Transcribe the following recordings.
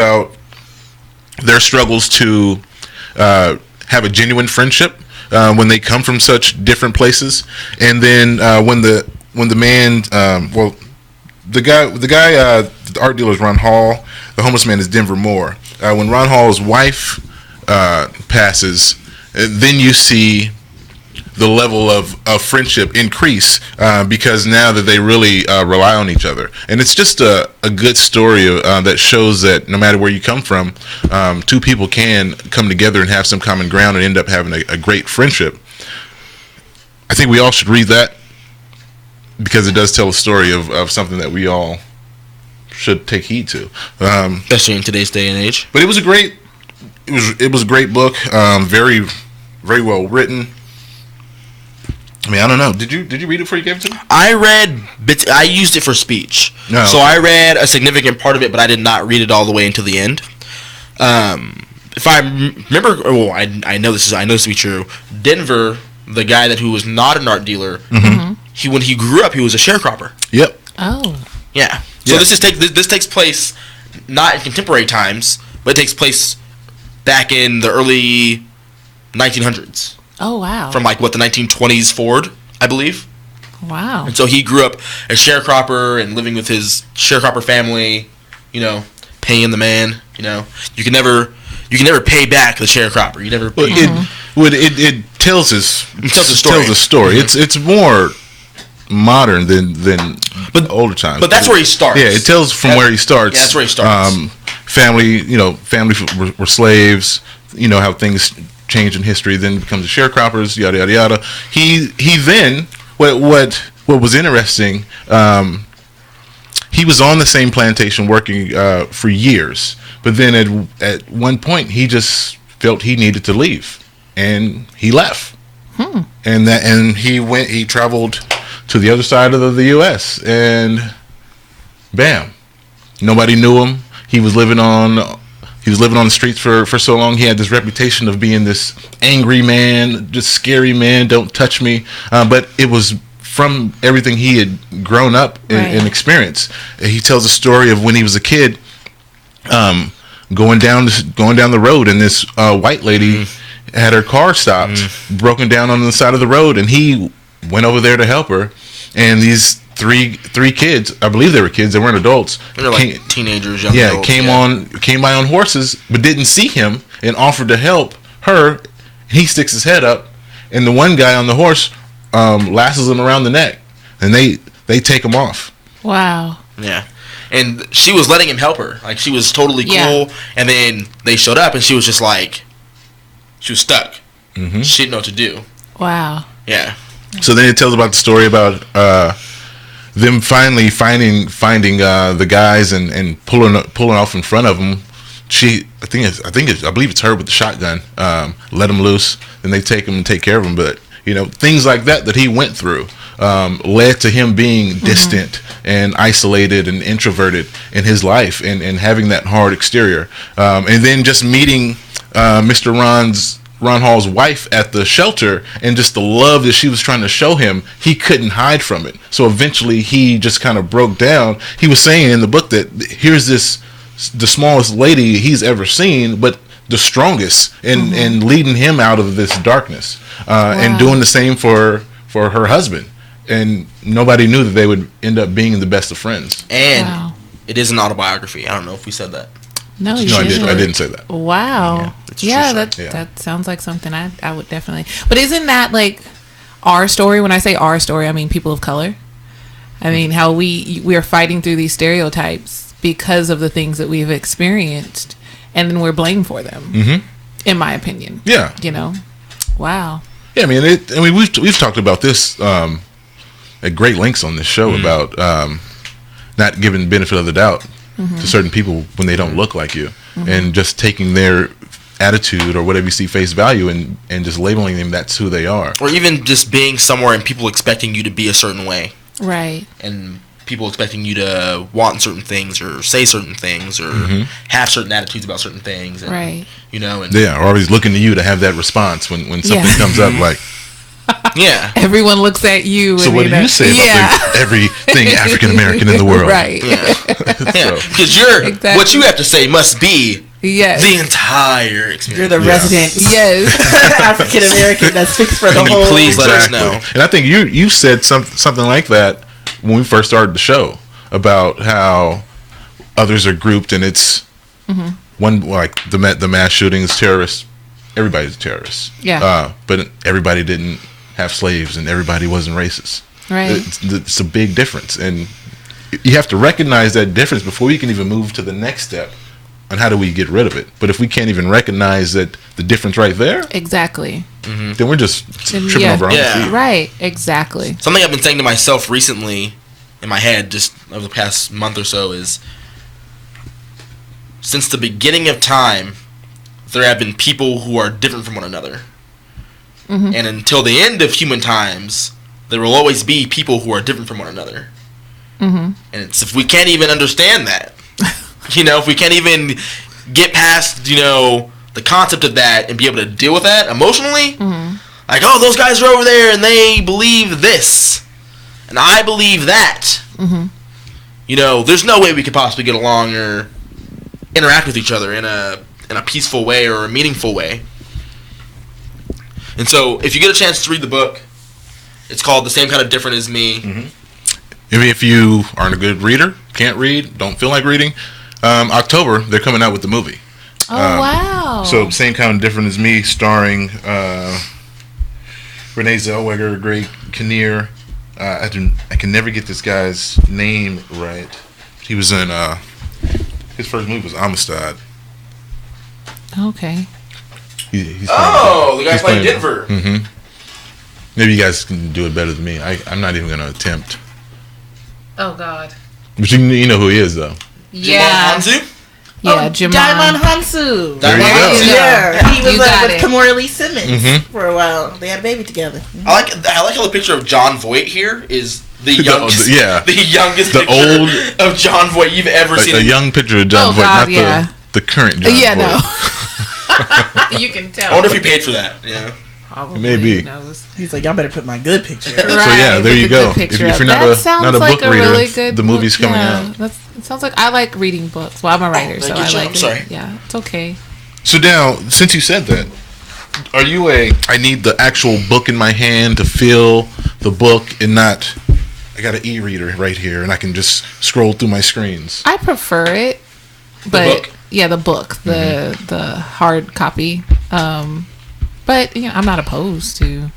about their struggles to have a genuine friendship when they come from such different places, and then when the man, the art dealer is Ron Hall, the homeless man is Denver Moore. When Ron Hall's wife passes, then you see the level of friendship increase because now that they really rely on each other. And it's just a good story that shows that no matter where you come from, two people can come together and have some common ground and end up having a great friendship. I think we all should read that because it does tell a story of something that we all should take heed to. Especially in today's day and age. But it was a great book, very, very well written. I mean, I don't know. Did you read it before you gave it to me? I read bits. I used it for speech. No, so I read a significant part of it, but I did not read it all the way until the end. If I remember, I know this to be true. Denver, the guy who was not an art dealer, when he grew up, he was a sharecropper. Yep. Oh. Yeah. So this takes place not in contemporary times, but it takes place back in the early 1900s. Oh, wow. From the 1920s forward, I believe. Wow. And so he grew up a sharecropper and living with his sharecropper family, paying the man, You can never pay back the sharencropper. You never pay. It tells his story. Tells a story. It's more modern than older times. But that's where he starts. Yeah, it tells from where he starts. Yeah, that's where he starts. Family were slaves, how things change in history, then becomes the sharecroppers, yada yada yada. He then what was interesting, he was on the same plantation working for years, but then at one point he just felt he needed to leave, and he left. And he traveled to the other side of the U.S. and bam, nobody knew him. He was living on the streets for so long. He had this reputation of being this angry man, just scary man, don't touch me. But it was from everything he had grown up and experienced. He tells a story of when he was a kid, going down the road, and this white lady had her car stopped, broken down on the side of the road, and he went over there to help her. And these three kids, I believe they were kids, they weren't adults. They were like teenagers, young adults. Came by on horses, but didn't see him and offered to help her. He sticks his head up, and the one guy on the horse lassos him around the neck, and they take him off. Wow. Yeah. And she was letting him help her. Like, she was totally cool, and then they showed up, and she was just like, she was stuck. She didn't know what to do. Wow. Yeah. So then it tells about the story about them finally finding the guys and pulling off in front of them. I believe it's her with the shotgun. Let them loose, then they take him and take care of him. But things like that he went through led to him being distant and isolated and introverted in his life, and having that hard exterior. And then just meeting Mr. Ron Hall's wife at the shelter, and just the love that she was trying to show him, he couldn't hide from it. So eventually he just kind of broke down. He was saying in the book that here's the smallest lady he's ever seen, but the strongest, and leading him out of this darkness, and doing the same for her husband. And nobody knew that they would end up being the best of friends. And it is an autobiography. I don't know if we said that. No, I didn't say that. Wow. That sounds like something I would definitely. But isn't that like our story? When I say our story, I mean people of color. I mean how we are fighting through these stereotypes because of the things that we've experienced, and then we're blamed for them. In my opinion. Yeah. Wow. Yeah, I mean we've talked about this at great lengths on this show about not giving the benefit of the doubt to certain people when they don't look like you, and just taking their attitude or whatever you see face value and just labeling them that's who they are. Or even just being somewhere and people expecting you to be a certain way. Right. And people expecting you to want certain things or say certain things or have certain attitudes about certain things. And, right. And or always looking to you to have that response when something comes up like, Yeah. Everyone looks at you. So what do you say about everything African American in the world? Right. Yeah. Because what you have to say must be the entire experience. You're the resident African American that speaks for the whole. Please let us know. And I think you said something like that when we first started the show about how others are grouped, and it's one like the mass shootings, terrorists. Everybody's a terrorist. Yeah. But everybody didn't have slaves, and everybody wasn't racist. Right. It's a big difference, and you have to recognize that difference before you can even move to the next step on how do we get rid of it. But if we can't even recognize that the difference right there, exactly, then we're just tripping over our own feet. Right. Exactly. Something I've been saying to myself recently in my head, just over the past month or so, is since the beginning of time, there have been people who are different from one another. And until the end of human times, there will always be people who are different from one another. And it's if we can't even understand that, if we can't even get past, the concept of that and be able to deal with that emotionally, like, oh, those guys are over there and they believe this, and I believe that. There's no way we could possibly get along or interact with each other in a peaceful way or a meaningful way. And so, if you get a chance to read the book, it's called The Same Kind of Different as Me. If you aren't a good reader, can't read, don't feel like reading, October, they're coming out with the movie. Oh, wow. So, Same Kind of Different as Me, starring Renee Zellweger, Greg Kinnear. I can never get this guy's name right. He was in, his first movie was Amistad. Okay. He's the guy playing Denver. Maybe you guys can do it better than me. I'm not even going to attempt. Oh, God. But you know who he is, though. Yeah. Jimon Hansu? Yeah, Jimon. Diamond Hansu. There you go. Yeah, he was with Kamora Lee Simmons for a while. They had a baby together. I like how the picture of John Voight here is the youngest. the youngest the picture old of John Voight you've ever seen. A young picture of John Voight, God, not the current John Voight. Yeah, no. You can tell. I wonder if he paid for that. Yeah. Probably. Maybe. He's like, y'all better put my good picture up. Right, so yeah, there you go. If you're not a like book reader, really good the movie's coming out. It sounds like I like reading books. Well, I'm a writer, so I like I'm sorry. it. Yeah, it's okay. So now, since you said that, are you I need the actual book in my hand to feel the book and not, I got an e-reader right here and I can just scroll through my screens? I prefer it. But the book? Yeah, the book, the hard copy. But I'm not opposed to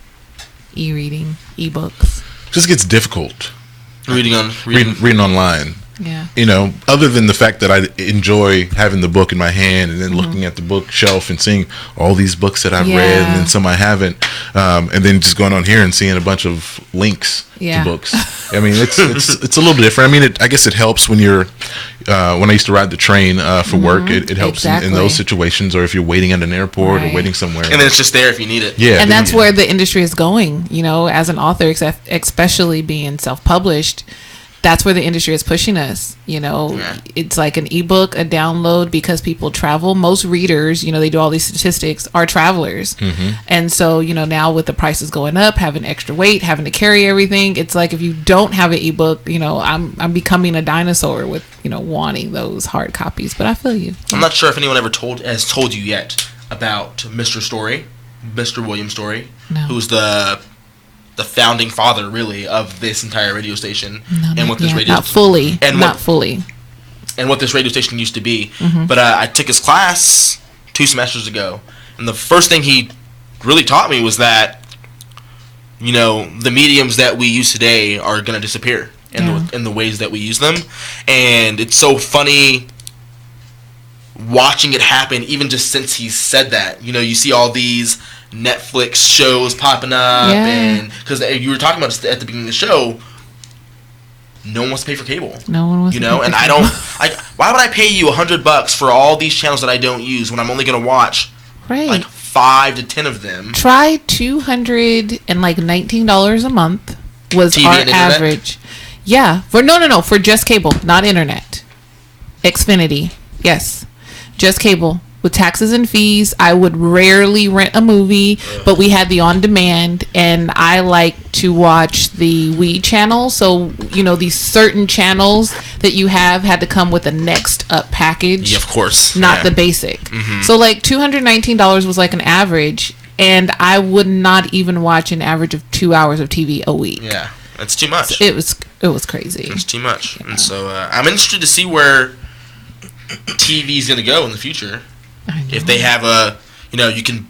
e-reading, e-books. Just gets difficult. Reading online. Yeah. Other than the fact that I enjoy having the book in my hand and then looking at the bookshelf and seeing all these books that I've read and then some I haven't, and then just going on here and seeing a bunch of links to books. I mean, it's a little different. I mean, I guess it helps when you're when I used to ride the train for work. It helps in those situations, or if you're waiting at an airport or waiting somewhere. And then it's just there if you need it. Yeah. And that's where the industry is going. As an author, especially being self-published. That's where the industry is pushing us. It's like an ebook, a download, because people travel. Most readers, they do all these statistics, are travelers. And so, now with the prices going up, having extra weight, having to carry everything, it's like if you don't have an ebook, I'm becoming a dinosaur with, wanting those hard copies. But I feel you. I'm not sure if anyone ever has told you yet about Mr. William Story, who's the founding father, really, of this entire radio station and what this radio not fully and what this radio station used to be. But I took his class 2 semesters ago, and the first thing he really taught me was that the mediums that we use today are going to disappear in the ways that we use them, and it's so funny watching it happen. Even just since he said that, you see all these Netflix shows popping up, and because you were talking about at the beginning of the show, no one wants to pay for cable. No one wants to pay for and cable. I don't why would I pay you $100 for all these channels that I don't use when I'm only going to watch like 5 to 10 of them? Try $219 a month was TV our and internet? average. Yeah, for just cable, not internet. Xfinity, yes, just cable. with taxes and fees, I would rarely rent a movie, but we had the on demand, and I like to watch the Wii channel. So, these certain channels that you had to come with a next up package. Yeah, of course. Not the basic. Mm-hmm. So like $219 was like an average, and I would not even watch an average of 2 hours of TV a week. Yeah, that's too much. So it was crazy. It's too much. Yeah. And so I'm interested to see where TV is going to go in the future. If they have you can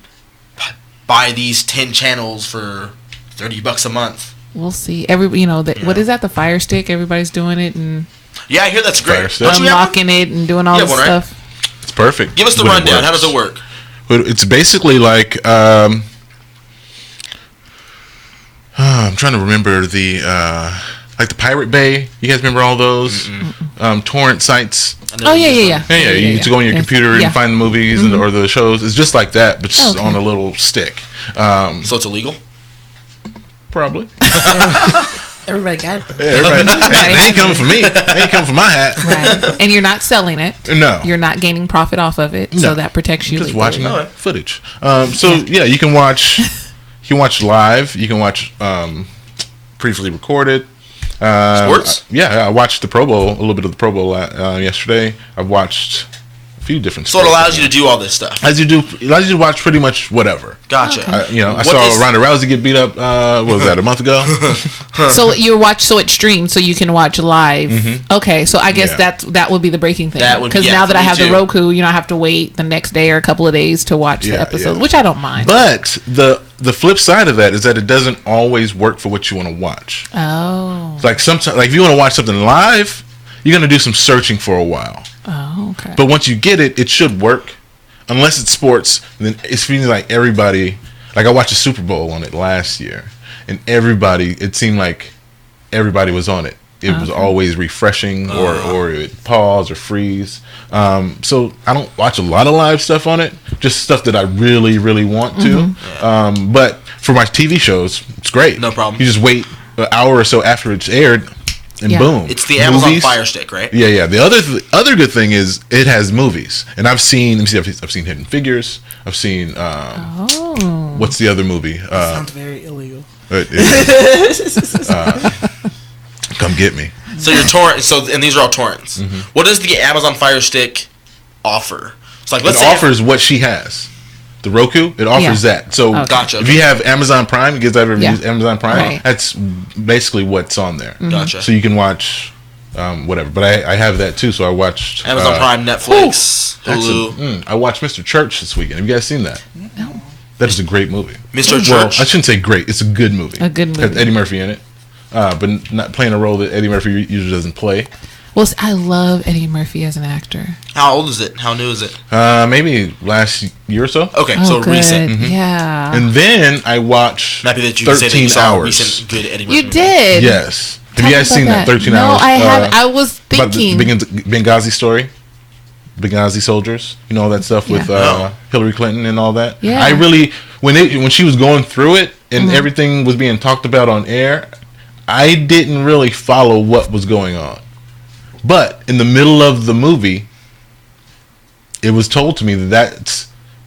buy these 10 channels for $30 a month. We'll see. What is that? The Fire Stick. Everybody's doing it, and I hear that's great. Unlocking it and doing all this stuff. Right? It's perfect. Give us the rundown. How does it work? It's basically like I'm trying to remember the like the Pirate Bay. You guys remember all those torrent sites? Oh yeah. You need to go on your computer and find the movies or the shows. It's just like that, but just on a little stick. So it's illegal? Probably. Everybody got it. Yeah, everybody. They ain't coming for me. They ain't coming for my hat. Right. And you're not selling it. No. You're not gaining profit off of it, so that protects you. Just watching footage. You can watch. You can watch live. You can watch briefly recorded. Sports? I watched the Pro Bowl, a little bit of the Pro Bowl yesterday. I've watched a few different. So it allows you to do all this stuff. It allows you to watch pretty much whatever. Gotcha. Okay. I saw Ronda Rousey get beat up. What was that, a month ago? So it streams, so you can watch live. Mm-hmm. Okay, so I guess that would be the breaking thing. Because now that I have the Roku, I have to wait the next day or a couple of days to watch the episode, which I don't mind. But the flip side of that is that it doesn't always work for what you want to watch. Oh. Like sometimes, like if you want to watch something live, you're gonna do some searching for a while. Oh, okay. But once you get it, it should work. Unless it's sports, then it's feeling like everybody. Like I watched the Super Bowl on it last year, and it seemed like everybody was on it. It was always refreshing, or it would pause or freeze. So I don't watch a lot of live stuff on it. Just stuff that I really, really want to. Mm-hmm. But for my TV shows, it's great. No problem. You just wait an hour or so after it's aired, and boom. It's the Amazon Fire Stick, right? Yeah. The other good thing is it has movies, and I've seen Hidden Figures. I've seen what's the other movie? Sounds very illegal. Come get me. So your torrent. And these are all torrents. Mm-hmm. What does the Amazon Fire Stick offer? It's like it offers what she has. The Roku, it offers that. So Gotcha. If you have Amazon Prime, you guys ever use Amazon Prime? Right. That's basically what's on there. Mm-hmm. Gotcha. So you can watch whatever. But I have that too. So I watched Amazon Prime, Netflix, Hulu. I watched Mr. Church this weekend. Have you guys seen that? No. That is a great movie. Mr. Church? Well, I shouldn't say great. It's a good movie. A good movie. It has Eddie Murphy in it. But not playing a role that Eddie Murphy usually doesn't play. Well, I love Eddie Murphy as an actor. How old is it? How new is it? Maybe last year or so. Okay, so good. recent. Mm-hmm. Yeah. And then I watched Maybe that you 13 say that you saw Hours. Recent good Eddie Murphy You did? Yes. Have you guys seen that 13 no, Hours? No, I have. I was thinking. About the Benghazi story? Benghazi soldiers? You know, all that stuff with Hillary Clinton and all that? Yeah. I really, when she was going through it and everything was being talked about on air, I didn't really follow what was going on. But in the middle of the movie, it was told to me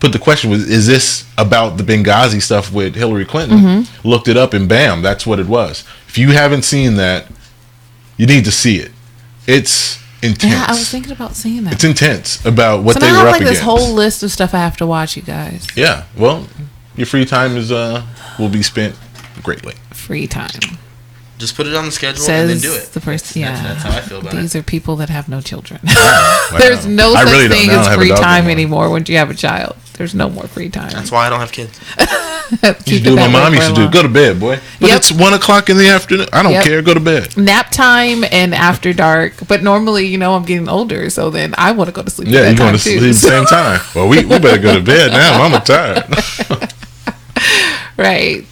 put the question was, is this about the Benghazi stuff with Hillary Clinton? Mm-hmm. Looked it up and bam, that's what it was. If you haven't seen that, you need to see it. It's intense. Yeah, I was thinking about seeing that. It's intense about what they were up against. So now I have this whole list of stuff I have to watch, you guys. Yeah, well, your free time will be spent greatly. Free time. Just put it on the schedule and then do it. The person, that's how I feel about These it. are people that have no children. Wow. There's no such thing as free time anymore when you have a child. There's no more free time. That's why I don't have kids. You do what my mom used to do. Go to bed, boy. But it's 1 o'clock in the afternoon. I don't care. Go to bed. Nap time and after dark. But normally, I'm getting older, so then I want to go to sleep. Yeah, you're going to sleep at the same time. Well, we better go to bed now. Mama tired. Right.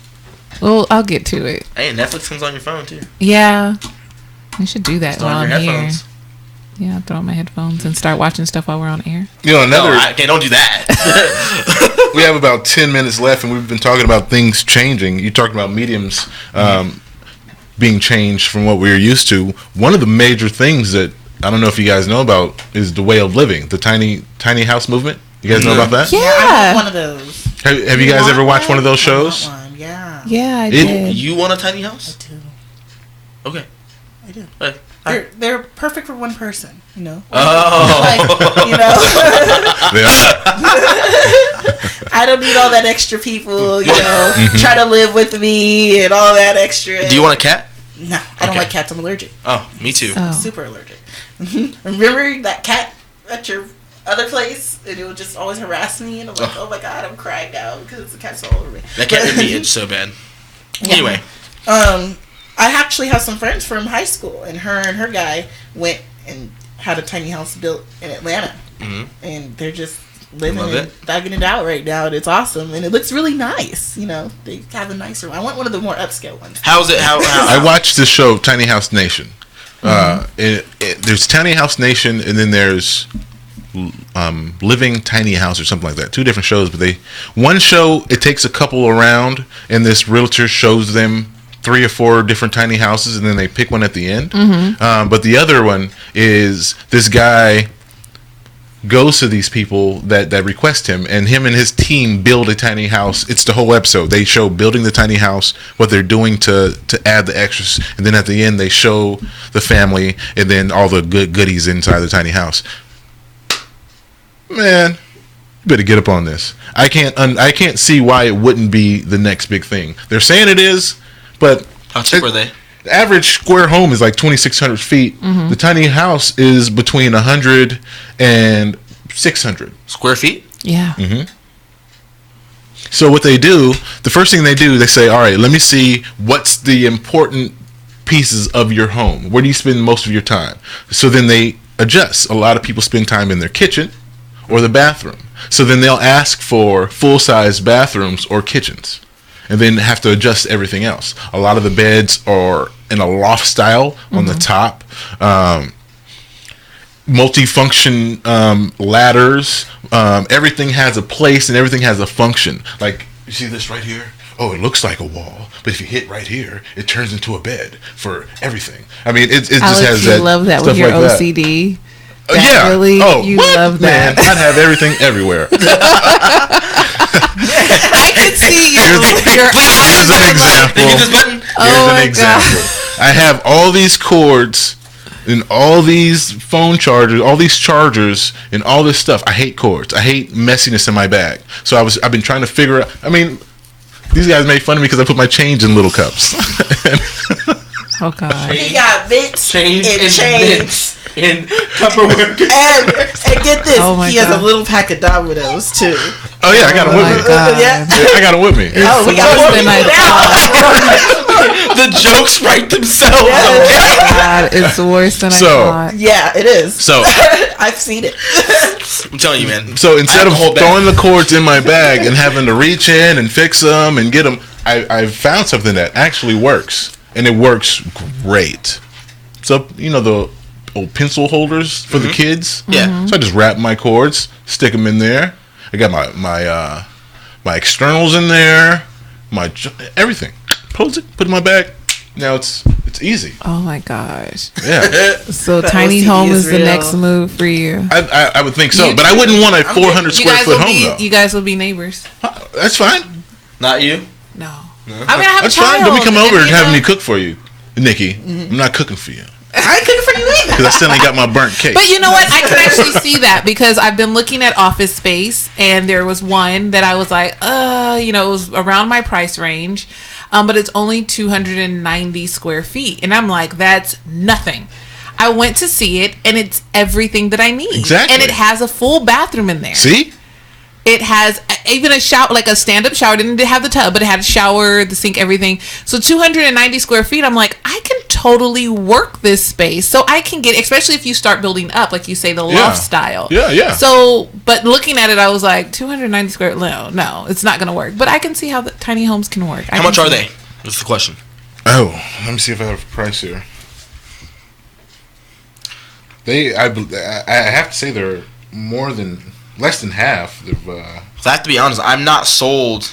Well, I'll get to it. Hey, Netflix comes on your phone too. Yeah, we should do that while I'm here. Yeah, throw on my headphones and start watching stuff while we're on air. Don't do that. We have about 10 minutes left, and we've been talking about things changing. You talked about mediums being changed from what we were used to. One of the major things that I don't know if you guys know about is the way of living, the tiny house movement. You guys know about that? Yeah, I want one of those. Have you guys ever watched one of those shows? Yeah. Yeah, I did. You want a tiny house? I do. Okay. I do. Hey. They're perfect for one person, you know. Oh. Like, you know. I don't need all that extra people, you know, try to live with me and all that extra. Do you want a cat? No, I don't like cats. I'm allergic. Oh, me too. I'm super allergic. Remember that cat at your other place? And it would just always harass me. And I'm like, oh my God, I'm crying now because the cat's all over me. That cat made me itch so bad. Yeah. Anyway. I actually have some friends from high school, and her guy went and had a tiny house built in Atlanta. Mm-hmm. And they're just living and thugging it out right now, and it's awesome, and it looks really nice. You know, they have a nicer one. I want one of the more upscale ones. How's it? How? I watched the show Tiny House Nation. There's Tiny House Nation, and then there's Living Tiny House or something like that. Two different shows, but one show it takes a couple around, and this realtor shows them 3 or 4 different tiny houses, and then they pick one at the end. Mm-hmm. But the other one is this guy goes to these people that request him, and his team build a tiny house. It's the whole episode. They show building the tiny house, what they're doing to add the extras, and then at the end they show the family and then all the goodies inside the tiny house. Man, you better get up on this. I can't see why it wouldn't be the next big thing. They're saying it is, but how cheap are they? The average square home is like 2,600 feet. Mm-hmm. The tiny house is between 100 and 600 square feet. Yeah. Mm-hmm. So what they do, the first thing they do, they say, all right, let me see what's the important pieces of your home. Where do you spend most of your time? So then they adjust. A lot of people spend time in their kitchen or the bathroom. So then they'll ask for full-size bathrooms or kitchens, and then have to adjust everything else. A lot of the beds are in a loft style on the top. Multifunction ladders. Everything has a place and everything has a function. Like, you see this right here? Oh, it looks like a wall, but if you hit right here, it turns into a bed for everything. I mean, it just has that. I love that with your OCD. Yeah. Really, you love that. Man, I'd have everything everywhere. I can see your Here's an example. Oh my God. I have all these cords and all these phone chargers, all these chargers, and all this stuff. I hate cords. I hate messiness in my bag. So I've been trying to figure out. I mean, these guys made fun of me because I put my change in little cups. Oh God. He got bits change and chains. In Tupperware. and get this, he has a little pack of Dominoes too. Oh yeah, I got them with me. Yeah, I got them with me. We got more than I thought. The jokes write themselves. Oh God, it's worse than I thought. Yeah, it is. So I've seen it. I'm telling you, man. So instead of throwing the cords in my bag and having to reach in and fix them and get them, I've found something that actually works, and it works great. So the old pencil holders for the kids. Yeah. Mm-hmm. So I just wrap my cords, stick them in there. I got my externals in there, my everything. Close it, put it in my bag. Now it's easy. Oh my gosh. Yeah. So tiny home is the next move for you. I would think so, but I wouldn't want a 400 square foot home though. You guys will be neighbors. That's fine. Not you. No. I mean, I have That's a child. fine. Let me come over and have me cook for you, Nikki. Mm-hmm. I'm not cooking for you. I ain't cooking for you either. Because I still ain't got my burnt cake. But you know what? I can actually see that because I've been looking at office space, and there was one that I was like, it was around my price range, but it's only 290 square feet. And I'm like, that's nothing. I went to see it, and it's everything that I need. Exactly. And it has a full bathroom in there. See? It has even a shower, like a stand-up shower. It didn't have the tub, but it had a shower, the sink, everything. So 290 square feet, I'm like, I can totally work this space. So I can get, especially if you start building up, like you say, the loft style. Yeah. So, but looking at it, I was like, 290 square, no, it's not going to work. But I can see how the tiny homes can work. How much are they? That's the question. Oh, let me see if I have a price here. I have to say they're less than half. So I have to be honest, I'm not sold.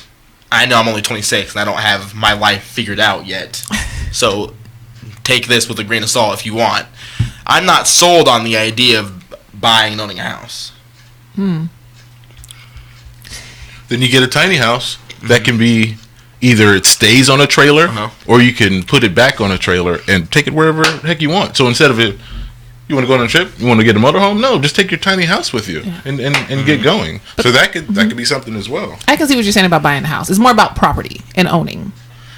I know I'm only 26 and I don't have my life figured out yet. So take this with a grain of salt if you want. I'm not sold on the idea of buying and owning a house. then you get a tiny house that can be either it stays on a trailer or you can put it back on a trailer and take it wherever the heck you want. So instead of it, you want to go on a trip, you want to get a motorhome? No, just take your tiny house with you and get going. So that could be something as well. I can see what you're saying about buying a house. It's more about property and owning.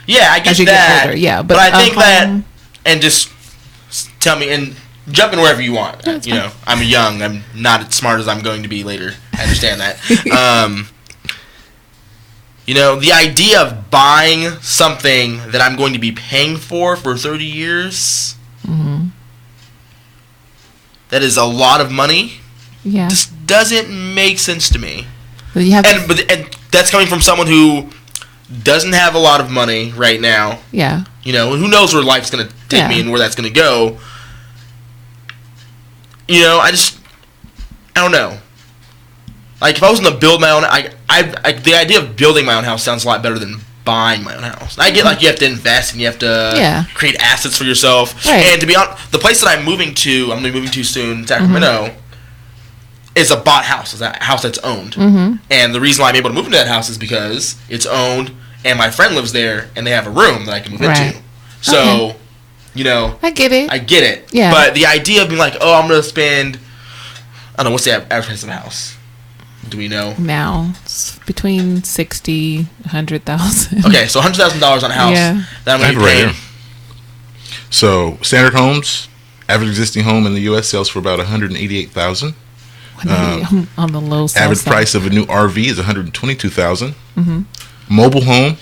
Yeah, I get that. Get older. Yeah, but I think that, and just tell me, and jump in wherever you want. You know, I'm young. I'm not as smart as I'm going to be later. I understand that. You know, the idea of buying something that I'm going to be paying for 30 years, that is a lot of money, just doesn't make sense to me. Well, you have and that's coming from someone who doesn't have a lot of money right now. Yeah. You know, who knows where life's going to take me and where that's going to go. You know, I don't know. Like, if I was going to build my own... the idea of building my own house sounds a lot better than buying my own house. I get, like, you have to invest and you have to create assets for yourself. Right. And to be honest, the place that I'm going to be moving to soon, Sacramento, is a bought house. It's a house that's owned. And the reason why I'm able to move into that house is because it's owned and my friend lives there and they have a room that I can move into. So, you know... I get it. Yeah. But the idea of being like, oh, I'm going to spend... I don't know, what's the average price of a house? Do we know? Now, it's between 60, 100,000. Okay, so $100,000 on a house that I'm going to be paying. Right here. So, standard homes, average existing home in the U.S. sells for about $188,000. On the low side. Average price of a new RV is $122,000. Mobile home,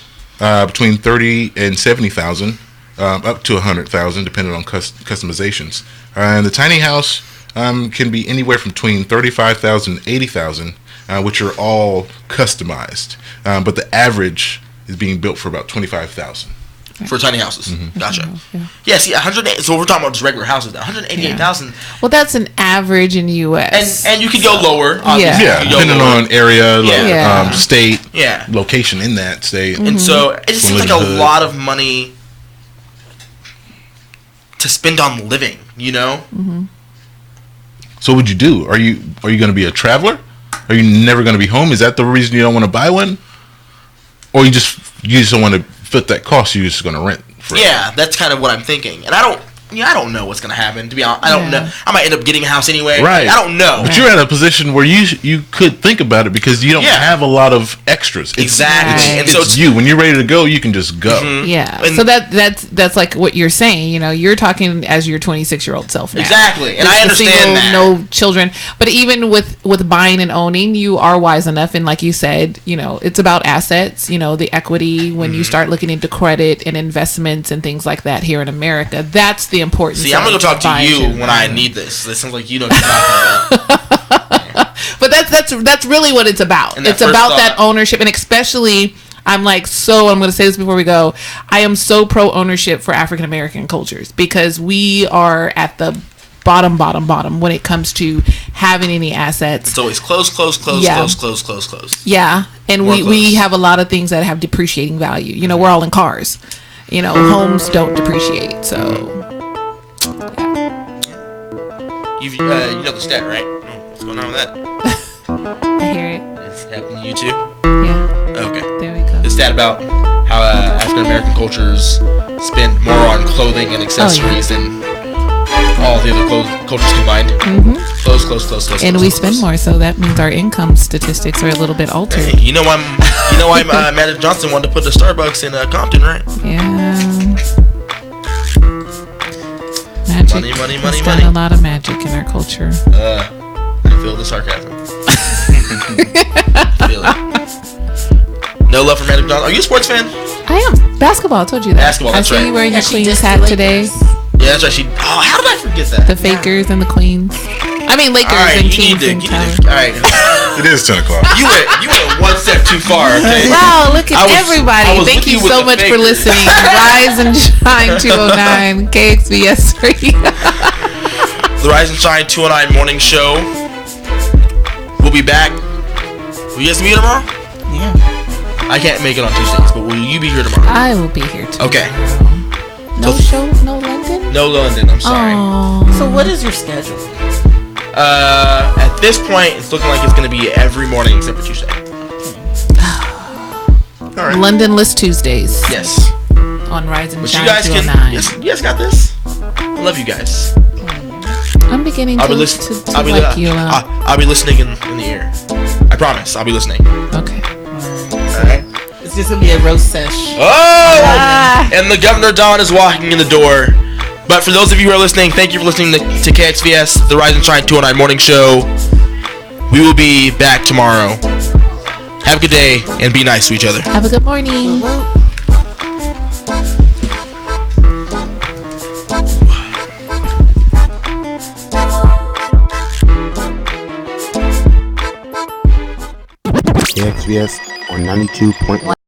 between $30,000 and $70,000, up to $100,000, depending on customizations. And the tiny house can be anywhere from between $35,000 and $80,000. Which are all customized, but the average is being built for about $25,000 for tiny houses. Gotcha. Yeah. See, 108. So we're talking about just regular houses. 188,000. Well, that's an average in the U.S. And you could go lower. Depending on area, state, location in that state. And so it just seems like a lot of money to spend on living. You know. So, what would you do? Are you going to be a traveler? Are you never going to be home? Is that the reason you don't want to buy one? Or you just don't want to fit that cost, you're just going to rent forever? Yeah, that's kind of what I'm thinking. And I don't know what's going to happen, to be honest. I don't know. I might end up getting a house anyway. Right. I don't know. But you're at a position where you could think about it because you don't have a lot of extras. Exactly. It's you. When you're ready to go, you can just go. Yeah. And so that's like what you're saying. You know, you're talking as your 26-year-old self now. Exactly. And I understand single, that. No children. But even with buying and owning, you are wise enough. And like you said, you know, it's about assets, you know, the equity when you start looking into credit and investments and things like that here in America. That's the importance. See, I'm going to talk to you when I need this. It sounds like you know what you're talking about. But that's really what it's about. It's about that ownership, and especially I'm going to say this before we go. I am so pro ownership for African American cultures because we are at the bottom when it comes to having any assets. It's always close. Yeah, and we have a lot of things that have depreciating value. You know, we're all in cars. You know, homes don't depreciate, so. You know the stat, right? What's going on with that? I hear it. It's happening to you too? Yeah. Okay. There we go. The stat about how African American cultures spend more on clothing and accessories than all the other cultures combined. Close. And we spend more, so that means our income statistics are a little bit altered. Hey, you know why Magic Johnson wanted to put the Starbucks in Compton, right? Yeah. Magic. Money. Done a lot of magic in our culture. I feel the sarcasm. Feel it. No love for Magic Johnson. Are you a sports fan? I am. Basketball. I told you that. Basketball. That's right. I see you wearing your Queens hat today. Yeah, that's right. How did I forget that? The Fakers and the Queens. I mean, Lakers and Kings and all right. It is 10 o'clock. You went one step too far, okay? Wow, look at everybody. Thank you so much for listening. Rise and Shine 209, KXVS 3. The Rise and Shine 209 morning show. We'll be back. Will you guys be here tomorrow? Yeah. I can't make it on Tuesdays, but will you be here tomorrow? I will be here tomorrow. Okay. No show? No London? No London, I'm sorry. Aww. So what is your schedule? At this point, it's looking like it's going to be every morning except for Tuesday. All right. London List Tuesdays. Yes. On Rise and But Shine you guys 209. can. You guys got this. I love you guys. I'm beginning to like you. I'll be listening in the ear. I promise. I'll be listening. Okay. All right. It's just gonna be a roast sesh. Oh! And the Governor Don is walking in the door. But for those of you who are listening, thank you for listening to KXVS, the Rise and Shine 209 morning show. We will be back tomorrow. Have a good day and be nice to each other. Have a good morning. KXVS on 92.1.